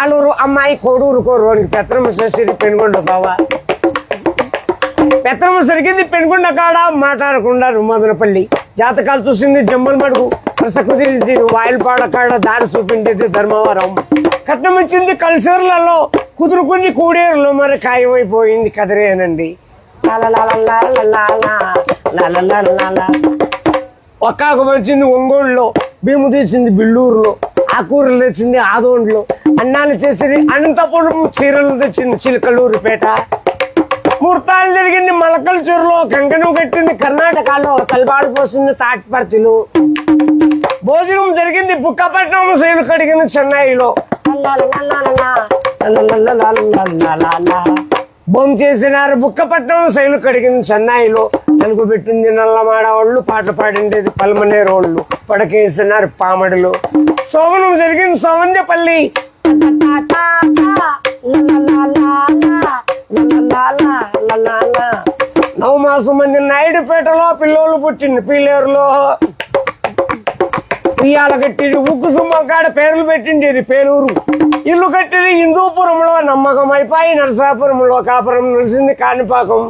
ఆలూరు అమ్మాయి కోడూరు కోరునికి పెత్తనమ్మ సరిసిరి పెనుగొండ బావా పెత్తనమ్మ సరికింది పెనుగొండ కాడ మాట్లాడకుండా మదనపల్లి జాతకాలు చూసింది జమ్మల మడుగు రస కుదిరింది వాయిల్పాడ కాడ దారి చూపించేది ధర్మవరం కట్నం ఇచ్చింది కల్చర్లలో కుదురుకుంది కూడేరులో మరి ఖాయమైపోయింది కదిరేనండి ఒక్కాకు వచ్చింది ఒంగోలులో భీము తీసింది బిల్లూరులో ఆకూరలు తెచ్చింది ఆదోండ్లో అన్నాలు చేసింది అనంతపురం చీరలు తెచ్చింది చిలకలూరుపేట ముహూర్తాలు జరిగింది మలకల చెరువులో కంకణం కట్టింది కర్ణాటకలో తలబాడు పోసింది తాటిపర్తిలో భోజనం జరిగింది బుక్కపట్నం శైలు కడిగింది చెన్నైలో బొమ్మ చేసినారు బుక్కపట్నం శైలు కడిగింది చెన్నైలో తెలుగు పెట్టింది నల్లమాడ వాళ్ళు పాట పాడిండేది పల్మనేరోళ్ళు పడకేసినారు పామడిలో సోమనం జరిగింది సోమందపల్లి నవమాసం మంది నాయుడుపేటలో పిల్లోళ్ళు పుట్టింది పీలేరులో ఉయ్యాల కట్టింది ఉక్కు సుమ్మకాడ పేర్లు పెట్టిండేది పేలూరు ఇల్లు కట్టింది హిందూపురంలో నమ్మకం అయిపోయి నరసాపురంలో కాపురం నిలిచింది కాణిపాకం